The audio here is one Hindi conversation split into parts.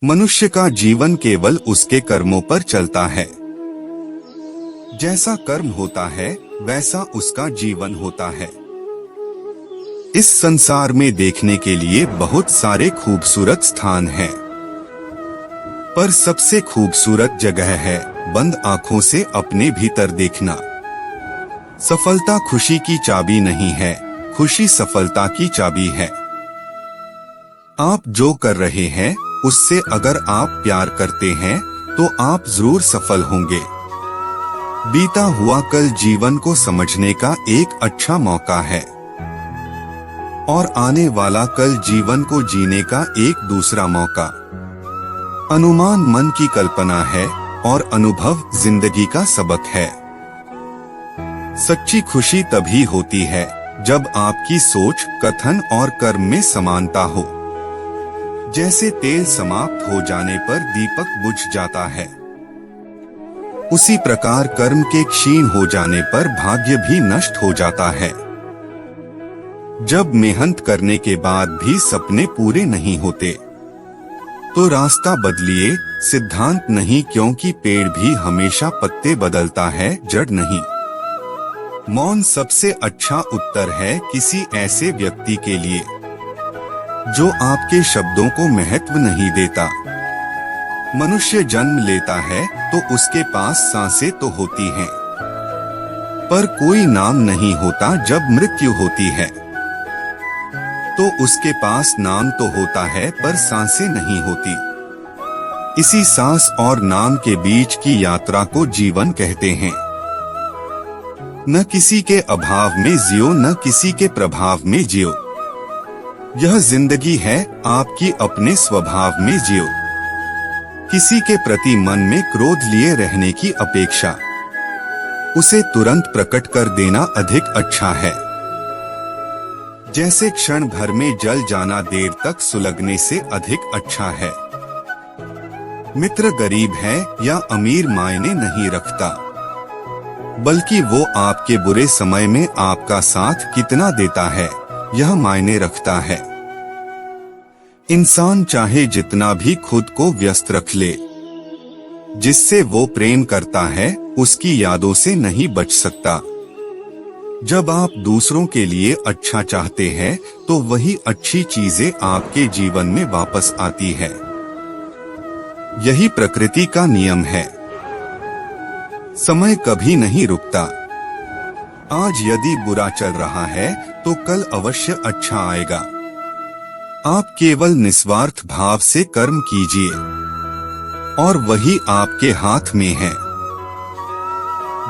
मनुष्य का जीवन केवल उसके कर्मों पर चलता है। जैसा कर्म होता है वैसा उसका जीवन होता है। इस संसार में देखने के लिए बहुत सारे खूबसूरत स्थान हैं, पर सबसे खूबसूरत जगह है बंद आंखों से अपने भीतर देखना। सफलता खुशी की चाबी नहीं है, खुशी सफलता की चाबी है। आप जो कर रहे हैं उससे अगर आप प्यार करते हैं तो आप जरूर सफल होंगे। बीता हुआ कल जीवन को समझने का एक अच्छा मौका है और आने वाला कल जीवन को जीने का एक दूसरा मौका। अनुमान मन की कल्पना है और अनुभव जिंदगी का सबक है। सच्ची खुशी तभी होती है जब आपकी सोच, कथन और कर्म में समानता हो। जैसे तेल समाप्त हो जाने पर दीपक बुझ जाता है, उसी प्रकार कर्म के क्षीण हो जाने पर भाग्य भी नष्ट हो जाता है। जब मेहनत करने के बाद भी सपने पूरे नहीं होते तो रास्ता बदलिए, सिद्धांत नहीं, क्योंकि पेड़ भी हमेशा पत्ते बदलता है, जड़ नहीं। मौन सबसे अच्छा उत्तर है किसी ऐसे व्यक्ति के लिए जो आपके शब्दों को महत्व नहीं देता। मनुष्य जन्म लेता है तो उसके पास सांसें तो होती हैं, पर कोई नाम नहीं होता। जब मृत्यु होती है तो उसके पास नाम तो होता है पर सांसें नहीं होती। इसी सांस और नाम के बीच की यात्रा को जीवन कहते हैं। न किसी के अभाव में जियो, न किसी के प्रभाव में जियो। यह जिंदगी है आपकी अपने स्वभाव में जियो। किसी के प्रति मन में क्रोध लिए रहने की अपेक्षा उसे तुरंत प्रकट कर देना अधिक अच्छा है। जैसे क्षण भर में जल जाना देर तक सुलगने से अधिक अच्छा है। मित्र गरीब है या अमीर मायने नहीं रखता, बल्कि वो आपके बुरे समय में आपका साथ कितना देता है यह मायने रखता है। इंसान चाहे जितना भी खुद को व्यस्त रख ले, जिससे वो प्रेम करता है उसकी यादों से नहीं बच सकता। जब आप दूसरों के लिए अच्छा चाहते हैं तो वही अच्छी चीजें आपके जीवन में वापस आती है। यही प्रकृति का नियम है। समय कभी नहीं रुकता। आज यदि बुरा चल रहा है तो कल अवश्य अच्छा आएगा। आप केवल निस्वार्थ भाव से कर्म कीजिए और वही आपके हाथ में है।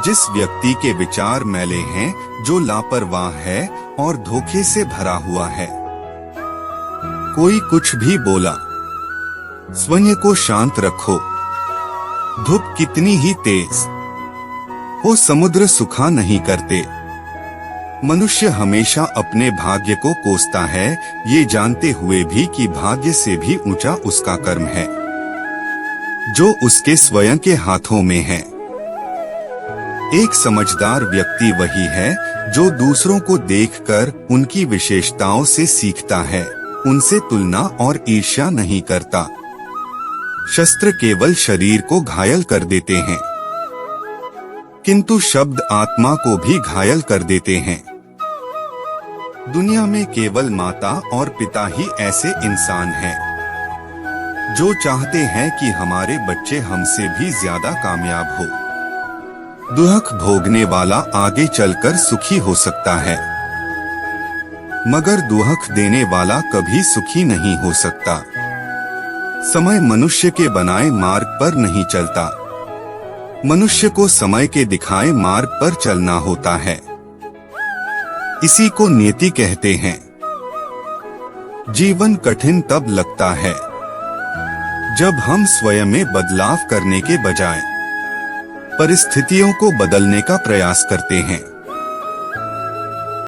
जिस व्यक्ति के विचार मैले हैं, जो लापरवाह है और धोखे से भरा हुआ है, कोई कुछ भी बोला, स्वयं को शांत रखो। धूप कितनी ही तेज हो, समुद्र सुखा नहीं करते। मनुष्य हमेशा अपने भाग्य को कोसता है, ये जानते हुए भी कि भाग्य से भी ऊंचा उसका कर्म है जो उसके स्वयं के हाथों में है। एक समझदार व्यक्ति वही है जो दूसरों को देखकर उनकी विशेषताओं से सीखता है, उनसे तुलना और ईर्ष्या नहीं करता। शस्त्र केवल शरीर को घायल कर देते हैं, किंतु शब्द आत्मा को भी घायल कर देते हैं। दुनिया में केवल माता और पिता ही ऐसे इंसान हैं जो चाहते हैं कि हमारे बच्चे हमसे भी ज्यादा कामयाब हो। दुख भोगने वाला आगे चलकर सुखी हो सकता है, मगर दुख देने वाला कभी सुखी नहीं हो सकता। समय मनुष्य के बनाए मार्ग पर नहीं चलता, मनुष्य को समय के दिखाए मार्ग पर चलना होता है। इसी को नियति कहते हैं। जीवन कठिन तब लगता है जब हम स्वयं में बदलाव करने के बजाय परिस्थितियों को बदलने का प्रयास करते हैं।